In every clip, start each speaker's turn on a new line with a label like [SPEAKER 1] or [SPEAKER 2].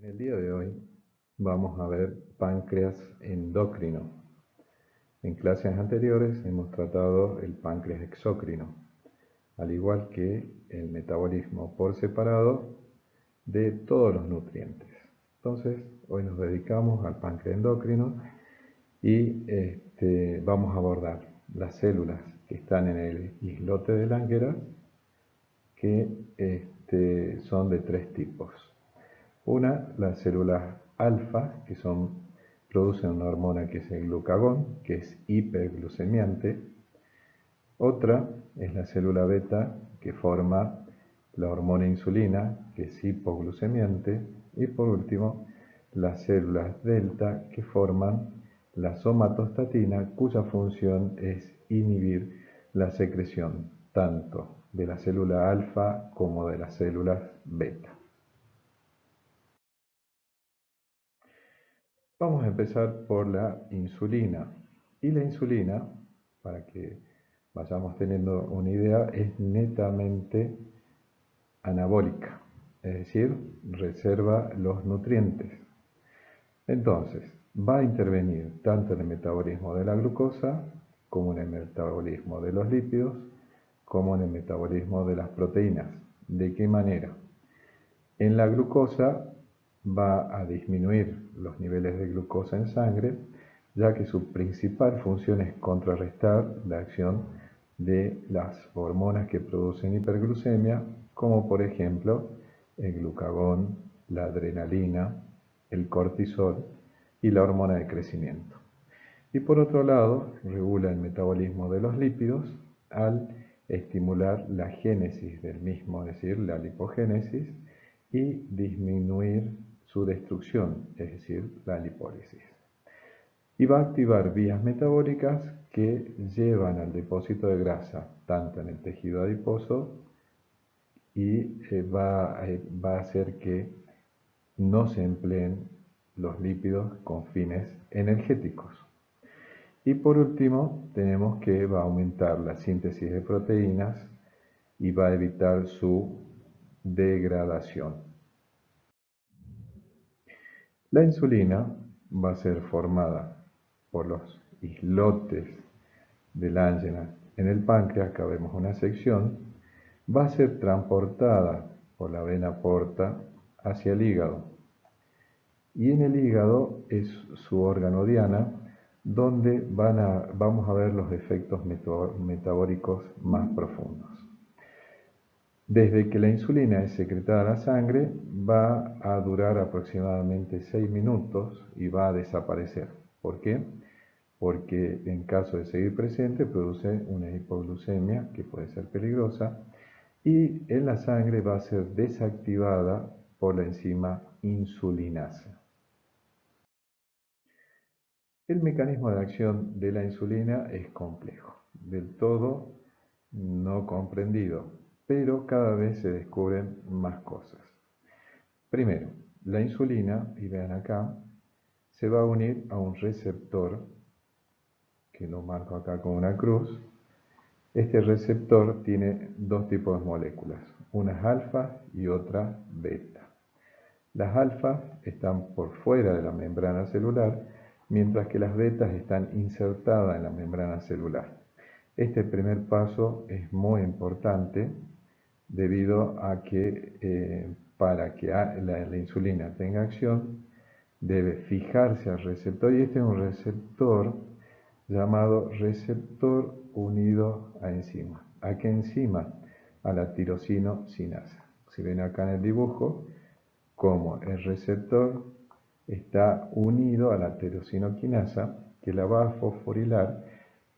[SPEAKER 1] En el día de hoy vamos a ver páncreas endocrino. En clases anteriores hemos tratado el páncreas exócrino, al igual que el metabolismo por separado de todos los nutrientes. Entonces, hoy nos dedicamos al páncreas endocrino y vamos a abordar las células que están en el islote de Langerhans, que son de tres tipos. Una, las células alfa, que producen una hormona que es el glucagón, que es hiperglucemiante. Otra es la célula beta, que forma la hormona insulina, que es hipoglucemiante. Y por último, las células delta, que forman la somatostatina, cuya función es inhibir la secreción tanto de la célula alfa como de las células beta. Vamos a empezar por la insulina. Y la insulina, para que vayamos teniendo una idea, es netamente anabólica, es decir, reserva los nutrientes. Entonces, va a intervenir tanto en el metabolismo de la glucosa, como en el metabolismo de los lípidos, como en el metabolismo de las proteínas. ¿De qué manera? En la glucosa va a disminuir los niveles de glucosa en sangre, ya que su principal función es contrarrestar la acción de las hormonas que producen hiperglucemia, como por ejemplo el glucagón, la adrenalina, el cortisol y la hormona de crecimiento. Y por otro lado, regula el metabolismo de los lípidos al estimular la génesis del mismo, es decir, la lipogénesis, y disminuir su destrucción, es decir, la lipólisis. Y va a activar vías metabólicas que llevan al depósito de grasa, tanto en el tejido adiposo, y va a hacer que no se empleen los lípidos con fines energéticos. Y por último, tenemos que va a aumentar la síntesis de proteínas y va a evitar su degradación. La insulina va a ser formada por los islotes de Langerhans en el páncreas, acá vemos una sección, va a ser transportada por la vena porta hacia el hígado. Y en el hígado es su órgano diana, donde vamos a ver los efectos metabólicos más profundos. Desde que la insulina es secretada a la sangre, va a durar aproximadamente 6 minutos y va a desaparecer. ¿Por qué? Porque en caso de seguir presente produce una hipoglucemia que puede ser peligrosa, y en la sangre va a ser desactivada por la enzima insulinasa. El mecanismo de acción de la insulina es complejo, del todo no comprendido, pero cada vez se descubren más cosas. Primero, la insulina, y vean acá, se va a unir a un receptor, que lo marco acá con una cruz. Este receptor tiene dos tipos de moléculas, unas alfa y otras beta. Las alfas están por fuera de la membrana celular, mientras que las betas están insertadas en la membrana celular. Este primer paso es muy importante debido a que para que la insulina tenga acción debe fijarse al receptor, y este es un receptor llamado receptor unido a enzima. ¿A qué enzima? A la tirosinocinasa. Si ven acá en el dibujo, como el receptor está unido a la tirosinoquinasa, que la va a fosforilar,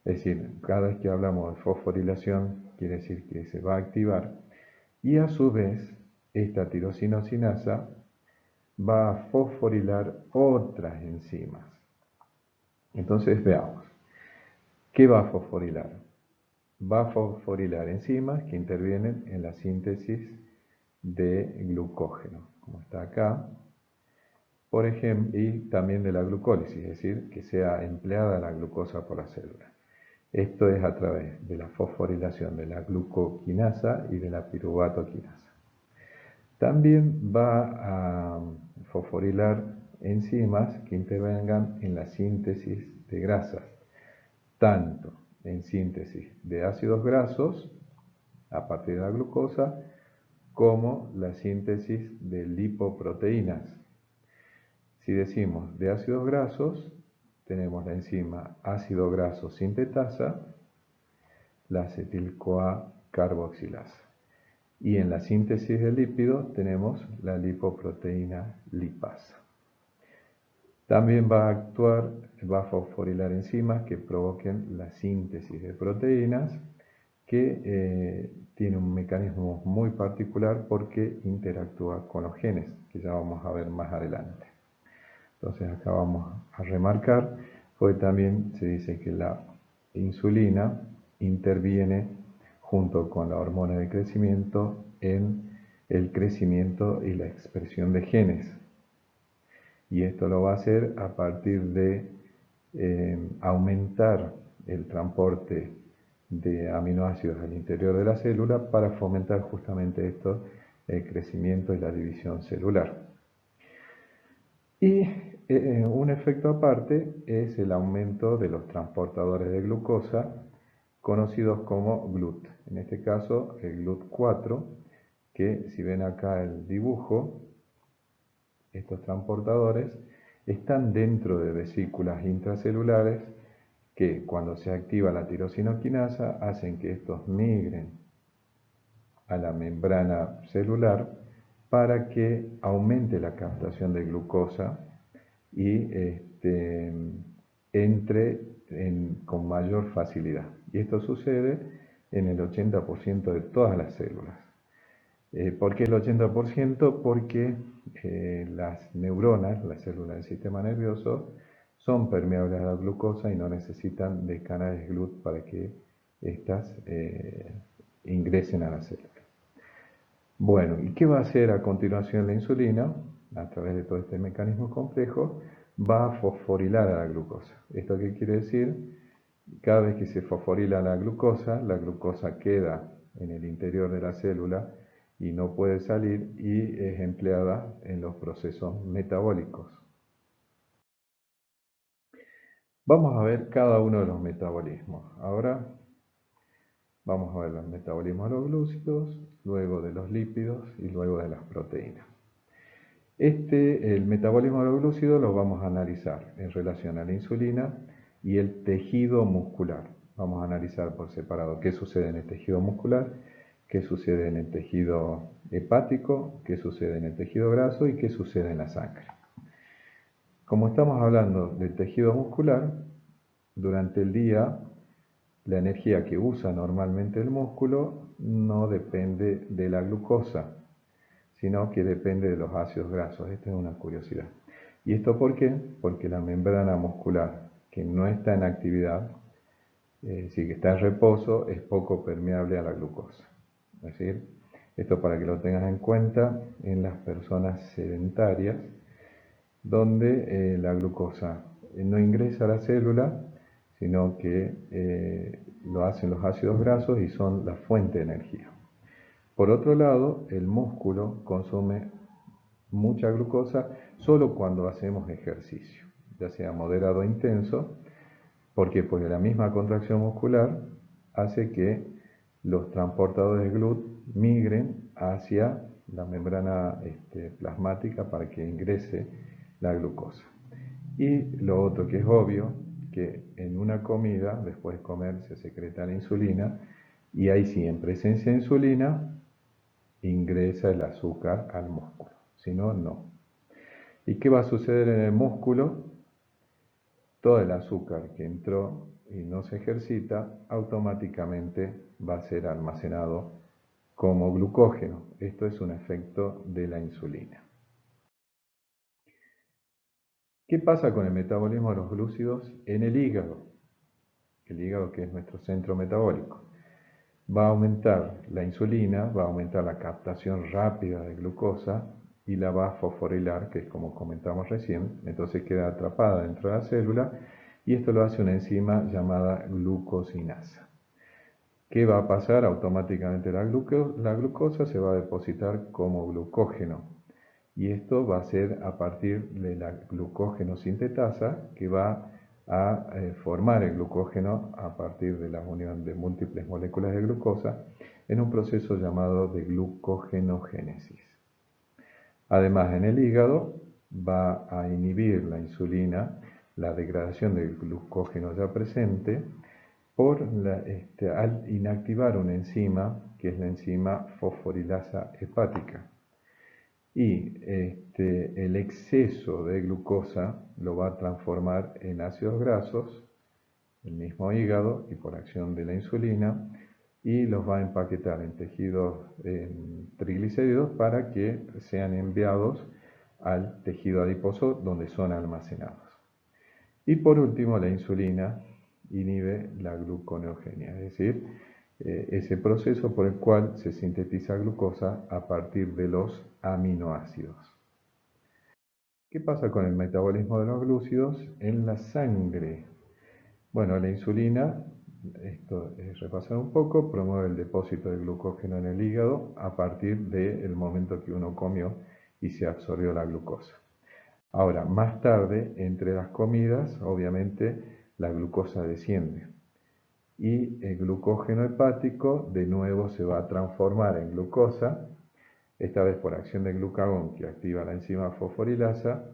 [SPEAKER 1] es decir, cada vez que hablamos de fosforilación, quiere decir que se va a activar, y a su vez, esta tirosinocinasa va a fosforilar otras enzimas. Entonces veamos, ¿qué va a fosforilar? Va a fosforilar enzimas que intervienen en la síntesis de glucógeno, como está acá, por ejemplo, y también de la glucólisis, es decir, que sea empleada la glucosa por la célula. Esto es a través de la fosforilación de la glucoquinasa y de la piruvatoquinasa. También va a fosforilar enzimas que intervengan en la síntesis de grasas, tanto en síntesis de ácidos grasos a partir de la glucosa, como la síntesis de lipoproteínas. Si decimos de ácidos grasos, tenemos la enzima ácido graso sintetasa, la acetil-CoA carboxilasa. Y en la síntesis de lípido tenemos la lipoproteína lipasa. También va a actuar, va a fosforilar enzimas que provoquen la síntesis de proteínas, que tiene un mecanismo muy particular porque interactúa con los genes, que ya vamos a ver más adelante. Entonces acá vamos a remarcar, porque también se dice que la insulina interviene junto con la hormona de crecimiento en el crecimiento y la expresión de genes. Y esto lo va a hacer a partir de aumentar el transporte de aminoácidos al interior de la célula para fomentar justamente esto, el crecimiento y la división celular. Y un efecto aparte es el aumento de los transportadores de glucosa, conocidos como GLUT. En este caso, el GLUT4, que si ven acá el dibujo, estos transportadores están dentro de vesículas intracelulares que cuando se activa la tirosinoquinasa hacen que estos migren a la membrana celular para que aumente la captación de glucosa y entre con mayor facilidad. Y esto sucede en el 80% de todas las células. ¿Por qué el 80%? Porque las neuronas, las células del sistema nervioso, son permeables a la glucosa y no necesitan de canales GLUT para que éstas ingresen a la célula. Bueno, ¿y qué va a hacer a continuación la insulina? A través de todo este mecanismo complejo, va a fosforilar a la glucosa. ¿Esto qué quiere decir? Cada vez que se fosforila la glucosa queda en el interior de la célula y no puede salir y es empleada en los procesos metabólicos. Vamos a ver cada uno de los metabolismos. Ahora vamos a ver los metabolismos de los glúcidos, luego de los lípidos y luego de las proteínas. El metabolismo de los glúcidos lo vamos a analizar en relación a la insulina y el tejido muscular. Vamos a analizar por separado qué sucede en el tejido muscular, qué sucede en el tejido hepático, qué sucede en el tejido graso y qué sucede en la sangre. Como estamos hablando del tejido muscular, durante el día la energía que usa normalmente el músculo no depende de la glucosa, sino que depende de los ácidos grasos. Esta es una curiosidad. ¿Y esto por qué? Porque la membrana muscular que no está en actividad, si que está en reposo, es poco permeable a la glucosa. Es decir, esto para que lo tengas en cuenta en las personas sedentarias, donde la glucosa no ingresa a la célula, sino que lo hacen los ácidos grasos y son la fuente de energía. Por otro lado, el músculo consume mucha glucosa solo cuando hacemos ejercicio, ya sea moderado o intenso. ¿Por qué? Porque la misma contracción muscular hace que los transportadores de GLUT migren hacia la membrana plasmática para que ingrese la glucosa. Y lo otro que es obvio, que en una comida, después de comer, se secreta la insulina, y ahí sí, en presencia de insulina, ingresa el azúcar al músculo, si no, no. ¿Y qué va a suceder en el músculo? Todo el azúcar que entró y no se ejercita, automáticamente va a ser almacenado como glucógeno. Esto es un efecto de la insulina. ¿Qué pasa con el metabolismo de los glúcidos en el hígado? El hígado, que es nuestro centro metabólico. Va a aumentar la insulina, va a aumentar la captación rápida de glucosa y la va a fosforilar, que es como comentamos recién, entonces queda atrapada dentro de la célula y esto lo hace una enzima llamada glucosinasa. ¿Qué va a pasar? Automáticamente la glucosa se va a depositar como glucógeno. Y esto va a ser a partir de la glucógeno sintetasa, que va a formar el glucógeno a partir de la unión de múltiples moléculas de glucosa en un proceso llamado de glucogenogénesis. Además, en el hígado va a inhibir la insulina la degradación del glucógeno ya presente al inactivar una enzima que es la enzima fosforilasa hepática. Y el exceso de glucosa lo va a transformar en ácidos grasos, el mismo hígado y por acción de la insulina, y los va a empaquetar en tejidos triglicéridos para que sean enviados al tejido adiposo donde son almacenados. Y por último, la insulina inhibe la gluconeogenia, es decir, ese proceso por el cual se sintetiza glucosa a partir de los aminoácidos. ¿Qué pasa con el metabolismo de los glúcidos en la sangre? Bueno, la insulina, esto es repasar un poco, promueve el depósito de glucógeno en el hígado a partir del momento que uno comió y se absorbió la glucosa. Ahora, más tarde, entre las comidas, obviamente, la glucosa desciende. Y el glucógeno hepático de nuevo se va a transformar en glucosa, esta vez por acción del glucagón que activa la enzima fosforilasa,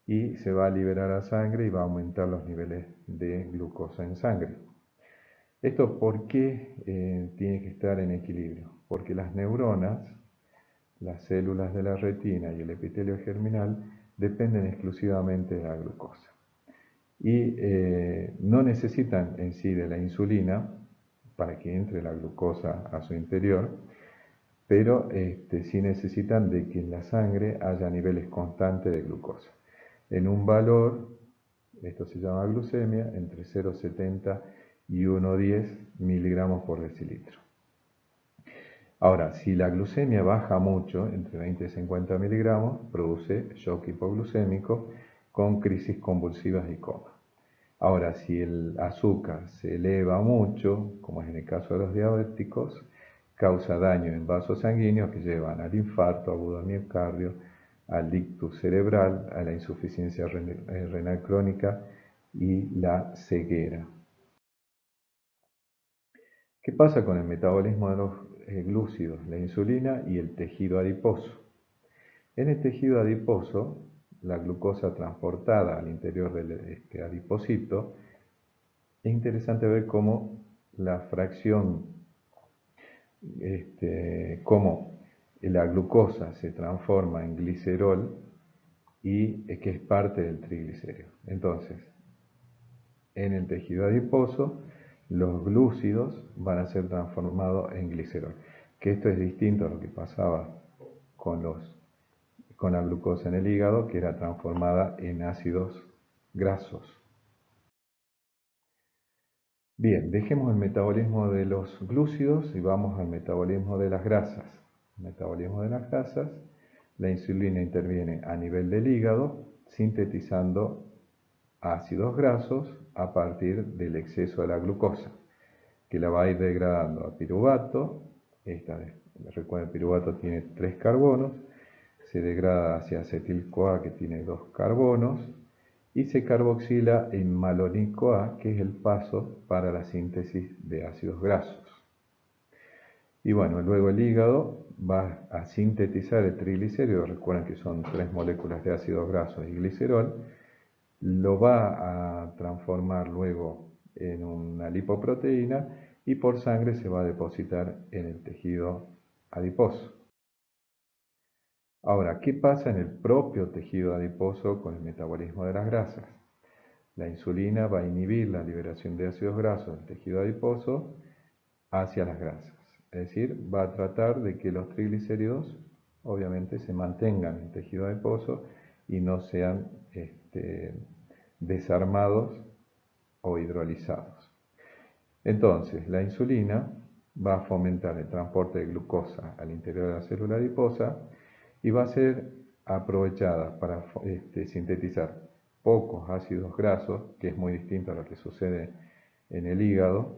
[SPEAKER 1] y se va a liberar a sangre y va a aumentar los niveles de glucosa en sangre. ¿Esto por qué tiene que estar en equilibrio? Porque las neuronas, las células de la retina y el epitelio germinal dependen exclusivamente de la glucosa. Y no necesitan en sí de la insulina para que entre la glucosa a su interior, pero sí necesitan de que en la sangre haya niveles constantes de glucosa. En un valor, esto se llama glucemia, entre 0,70 y 1,10 miligramos por decilitro. Ahora, si la glucemia baja mucho, entre 20 y 50 miligramos, produce shock hipoglucémico con crisis convulsivas y coma. Ahora, si el azúcar se eleva mucho, como es en el caso de los diabéticos, causa daño en vasos sanguíneos que llevan al infarto agudo del miocardio, al ictus cerebral, a la insuficiencia renal crónica y la ceguera. ¿Qué pasa con el metabolismo de los glúcidos, la insulina y el tejido adiposo? En el tejido adiposo, la glucosa transportada al interior del adipocito, es interesante ver cómo la fracción, cómo la glucosa se transforma en glicerol y que es parte del triglicérido. Entonces, en el tejido adiposo, los glúcidos van a ser transformados en glicerol. Que esto es distinto a lo que pasaba con la glucosa en el hígado, que era transformada en ácidos grasos. Bien, dejemos el metabolismo de los glúcidos y vamos al metabolismo de las grasas. El metabolismo de las grasas, la insulina interviene a nivel del hígado, sintetizando ácidos grasos a partir del exceso de la glucosa, que la va a ir degradando a piruvato. Recuerden, el piruvato tiene 3 carbonos, se degrada hacia acetil-CoA, que tiene 2 carbonos, y se carboxila en malonyl-CoA, que es el paso para la síntesis de ácidos grasos. Y bueno, luego el hígado va a sintetizar el triglicérido, recuerden que son 3 moléculas de ácidos grasos y glicerol, lo va a transformar luego en una lipoproteína y por sangre se va a depositar en el tejido adiposo. Ahora, ¿qué pasa en el propio tejido adiposo con el metabolismo de las grasas? La insulina va a inhibir la liberación de ácidos grasos del tejido adiposo hacia las grasas. Es decir, va a tratar de que los triglicéridos obviamente se mantengan en el tejido adiposo y no sean desarmados o hidrolizados. Entonces, la insulina va a fomentar el transporte de glucosa al interior de la célula adiposa y va a ser aprovechada para sintetizar pocos ácidos grasos, que es muy distinto a lo que sucede en el hígado,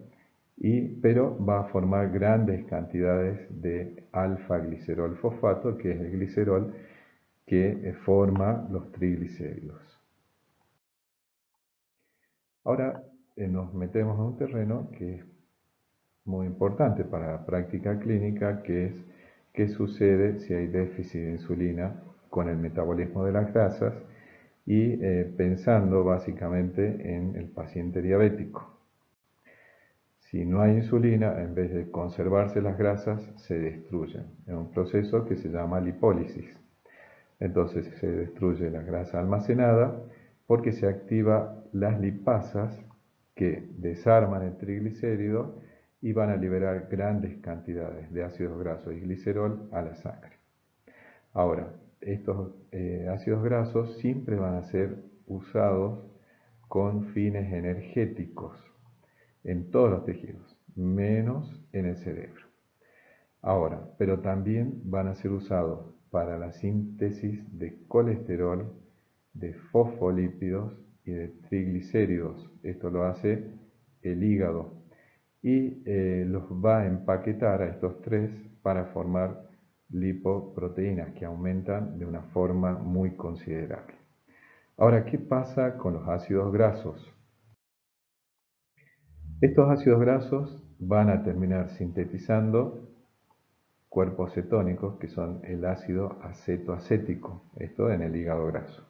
[SPEAKER 1] pero va a formar grandes cantidades de alfa-glicerol fosfato, que es el glicerol que forma los triglicéridos. Ahora nos metemos en un terreno que es muy importante para la práctica clínica, que es qué sucede si hay déficit de insulina con el metabolismo de las grasas y pensando básicamente en el paciente diabético. Si no hay insulina, en vez de conservarse las grasas, se destruyen en un proceso que se llama lipólisis. Entonces se destruye la grasa almacenada porque se activan las lipasas que desarman el triglicérido y van a liberar grandes cantidades de ácidos grasos y glicerol a la sangre. Ahora, estos ácidos grasos siempre van a ser usados con fines energéticos en todos los tejidos, menos en el cerebro. Ahora, pero también van a ser usados para la síntesis de colesterol, de fosfolípidos y de triglicéridos. Esto lo hace el hígado y los va a empaquetar a estos tres para formar lipoproteínas que aumentan de una forma muy considerable. Ahora, ¿qué pasa con los ácidos grasos? Estos ácidos grasos van a terminar sintetizando cuerpos cetónicos, que son el ácido acetoacético, esto en el hígado graso.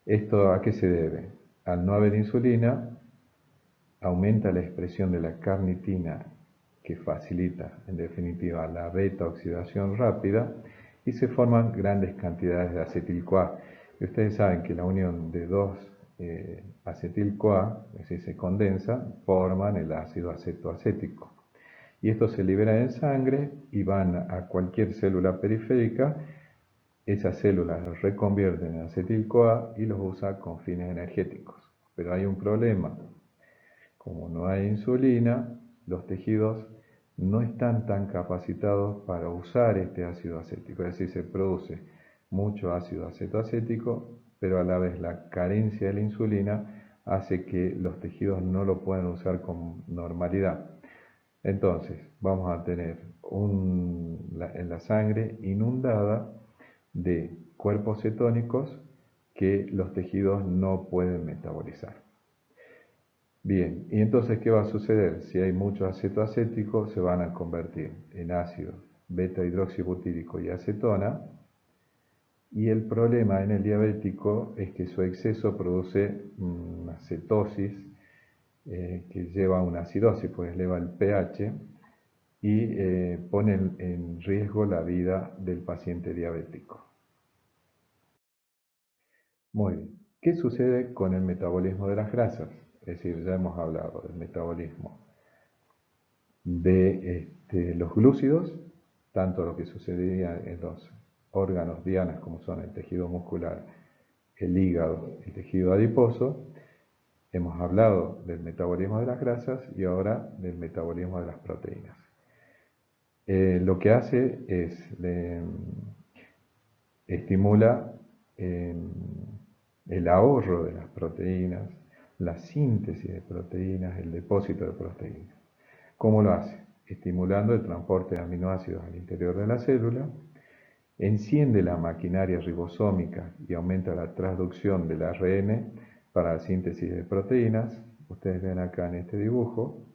[SPEAKER 1] ¿Esto a qué se debe? Al no haber insulina, aumenta la expresión de la carnitina, que facilita, en definitiva, la beta-oxidación rápida, y se forman grandes cantidades de acetil-CoA. Y ustedes saben que la unión de dos acetil-CoA, es decir, se condensa, forman el ácido acetoacético. Y esto se libera en sangre y van a cualquier célula periférica. Esas células los reconvierten en acetil-CoA y los usa con fines energéticos. Pero hay un problema. Como no hay insulina, los tejidos no están tan capacitados para usar este ácido acético. Es decir, se produce mucho ácido acetoacético, pero a la vez la carencia de la insulina hace que los tejidos no lo puedan usar con normalidad. Entonces, vamos a tener en la sangre inundada de cuerpos cetónicos que los tejidos no pueden metabolizar. Bien, y entonces, ¿qué va a suceder? Si hay mucho aceto acético, se van a convertir en ácido beta-hidroxibutírico y acetona. Y el problema en el diabético es que su exceso produce una cetosis que lleva a una acidosis, pues eleva el pH y pone en riesgo la vida del paciente diabético. Muy bien. ¿Qué sucede con el metabolismo de las grasas? Es decir, ya hemos hablado del metabolismo de los glúcidos, tanto lo que sucedería en los órganos dianas como son el tejido muscular, el hígado, el tejido adiposo. Hemos hablado del metabolismo de las grasas y ahora del metabolismo de las proteínas. Lo que hace es estimula el ahorro de las proteínas, la síntesis de proteínas, el depósito de proteínas. ¿Cómo lo hace? Estimulando el transporte de aminoácidos al interior de la célula, enciende la maquinaria ribosómica y aumenta la transducción del ARN para la síntesis de proteínas. Ustedes ven acá en este dibujo,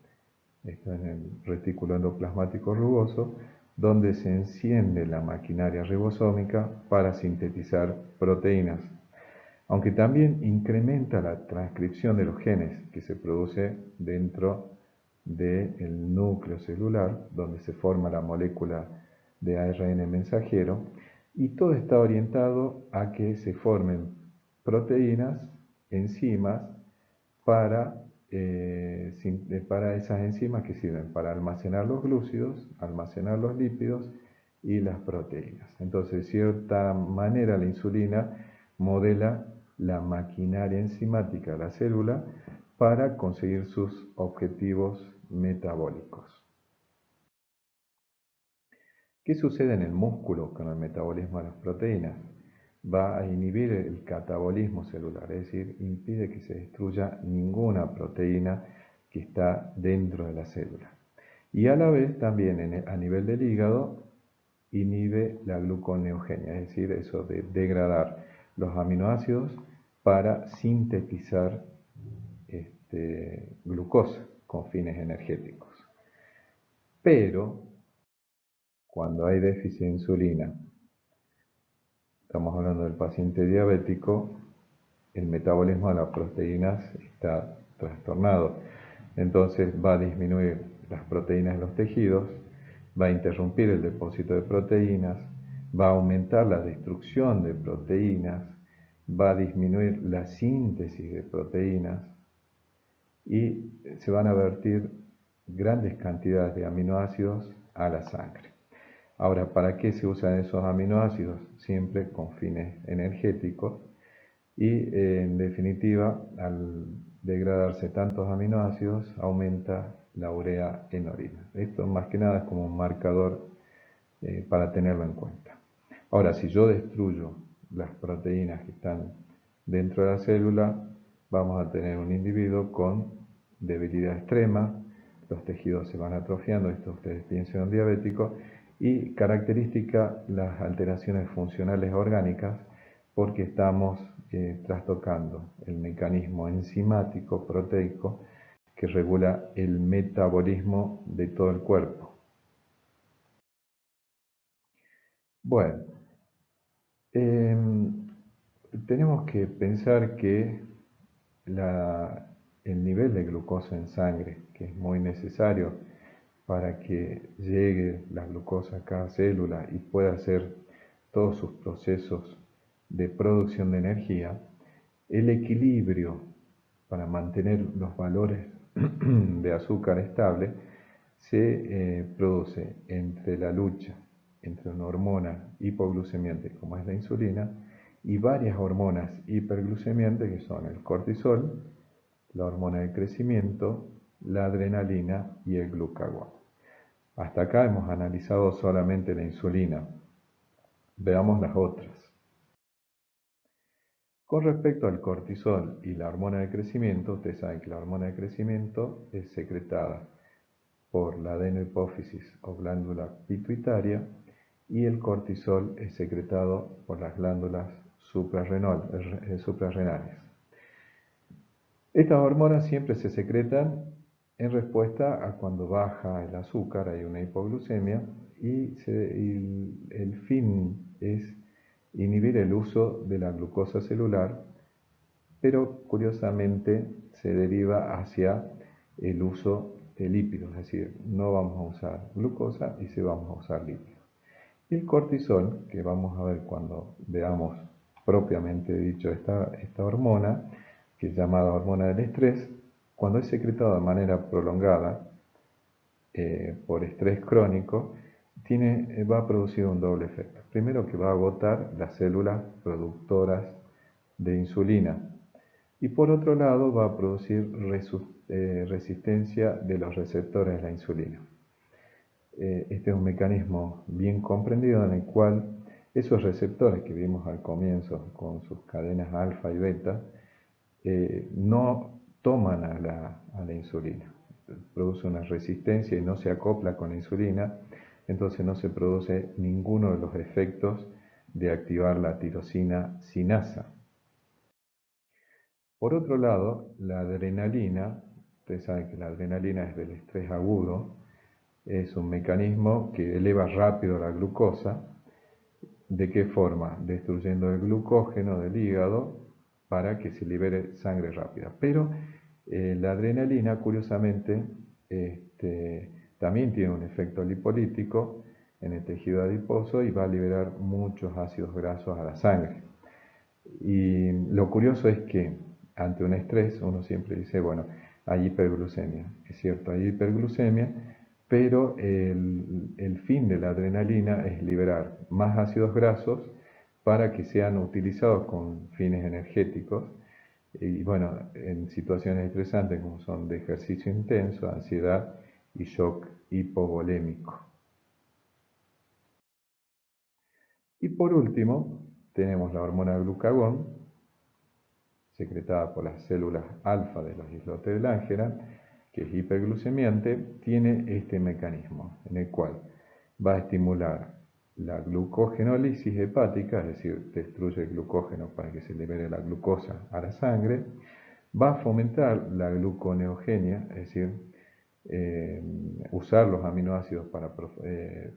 [SPEAKER 1] está en el retículo endoplasmático rugoso, donde se enciende la maquinaria ribosómica para sintetizar proteínas, aunque también incrementa la transcripción de los genes que se produce dentro del núcleo celular, donde se forma la molécula de ARN mensajero, y todo está orientado a que se formen proteínas, enzimas, para esas enzimas que sirven para almacenar los glúcidos, almacenar los lípidos y las proteínas. Entonces, de cierta manera, la insulina modela la maquinaria enzimática de la célula para conseguir sus objetivos metabólicos. ¿Qué sucede en el músculo con el metabolismo de las proteínas? Va a inhibir el catabolismo celular, es decir, impide que se destruya ninguna proteína que está dentro de la célula. Y a la vez también a nivel del hígado inhibe la gluconeogenia, es decir, eso de degradar los aminoácidos para sintetizar glucosa con fines energéticos. Pero cuando hay déficit de insulina, estamos hablando del paciente diabético, el metabolismo de las proteínas está trastornado. Entonces va a disminuir las proteínas en los tejidos, va a interrumpir el depósito de proteínas, va a aumentar la destrucción de proteínas, va a disminuir la síntesis de proteínas y se van a vertir grandes cantidades de aminoácidos a la sangre. Ahora, ¿para qué se usan esos aminoácidos? Siempre con fines energéticos y en definitiva, al degradarse tantos aminoácidos, aumenta la urea en orina. Esto más que nada es como un marcador para tenerlo en cuenta. Ahora, si yo destruyo las proteínas que están dentro de la célula, vamos a tener un individuo con debilidad extrema, los tejidos se van atrofiando, esto ustedes piensan en un diabético, y característica las alteraciones funcionales orgánicas porque estamos trastocando el mecanismo enzimático proteico que regula el metabolismo de todo el cuerpo. Bueno, tenemos que pensar que el nivel de glucosa en sangre, que es muy necesario para que llegue la glucosa a cada célula y pueda hacer todos sus procesos de producción de energía, el equilibrio para mantener los valores de azúcar estable se produce entre la lucha entre una hormona hipoglucemiante como es la insulina y varias hormonas hiperglucemiantes que son el cortisol, la hormona del crecimiento, la adrenalina y el glucagón. Hasta acá hemos analizado solamente la insulina. Veamos las otras. Con respecto al cortisol y la hormona de crecimiento, ustedes saben que la hormona de crecimiento es secretada por la adenohipófisis o glándula pituitaria y el cortisol es secretado por las glándulas suprarrenales. Estas hormonas siempre se secretan en respuesta a cuando baja el azúcar, hay una hipoglucemia y el fin es inhibir el uso de la glucosa celular, pero curiosamente se deriva hacia el uso de lípidos, es decir, no vamos a usar glucosa y sí vamos a usar lípidos. Y el cortisol, que vamos a ver cuando veamos propiamente dicho esta hormona, que es llamada hormona del estrés, cuando es secretado de manera prolongada por estrés crónico, va a producir un doble efecto. Primero que va a agotar las células productoras de insulina y por otro lado va a producir resistencia de los receptores de la insulina. Este es un mecanismo bien comprendido en el cual esos receptores que vimos al comienzo con sus cadenas alfa y beta no toman a la insulina, produce una resistencia y no se acopla con la insulina, entonces no se produce ninguno de los efectos de activar la tirosina sinasa. Por otro lado, la adrenalina, ustedes saben que la adrenalina es del estrés agudo, es un mecanismo que eleva rápido la glucosa. ¿De qué forma? Destruyendo el glucógeno del hígado para que se libere sangre rápida. Pero la adrenalina, curiosamente, también tiene un efecto lipolítico en el tejido adiposo y va a liberar muchos ácidos grasos a la sangre. Y lo curioso es que ante un estrés uno siempre dice, bueno, hay hiperglucemia. Es cierto, hay hiperglucemia, pero el fin de la adrenalina es liberar más ácidos grasos para que sean utilizados con fines energéticos. Y bueno, en situaciones estresantes como son de ejercicio intenso, ansiedad y shock hipovolémico. Y por último, tenemos la hormona glucagón, secretada por las células alfa de los islotes de Langerhans, que es hiperglucemiante, tiene este mecanismo en el cual va a estimular la glucogenólisis hepática, es decir, destruye el glucógeno para que se libere la glucosa a la sangre, va a fomentar la gluconeogenia, es decir, usar los aminoácidos para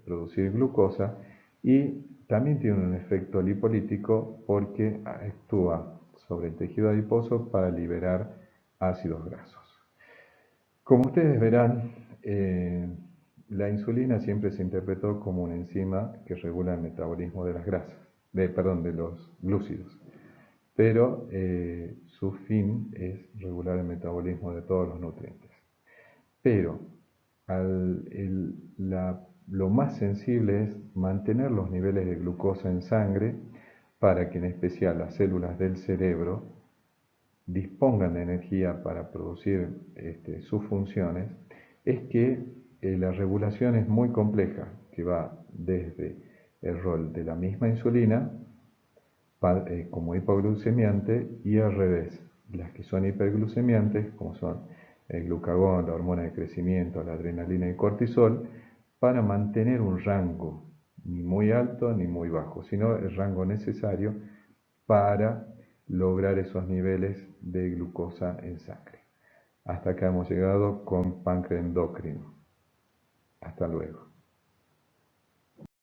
[SPEAKER 1] producir glucosa, y también tiene un efecto lipolítico porque actúa sobre el tejido adiposo para liberar ácidos grasos. Como ustedes verán, la insulina siempre se interpretó como una enzima que regula el metabolismo de las grasas, de los glúcidos, pero su fin es regular el metabolismo de todos los nutrientes. Pero lo más sensible es mantener los niveles de glucosa en sangre para que en especial las células del cerebro dispongan de energía para producir sus funciones. Es que la regulación es muy compleja, que va desde el rol de la misma insulina como hipoglucemiante y al revés, las que son hiperglucemiantes, como son el glucagón, la hormona de crecimiento, la adrenalina y el cortisol, para mantener un rango ni muy alto ni muy bajo, sino el rango necesario para lograr esos niveles de glucosa en sangre. Hasta acá hemos llegado con páncreas endocrino. Hasta luego.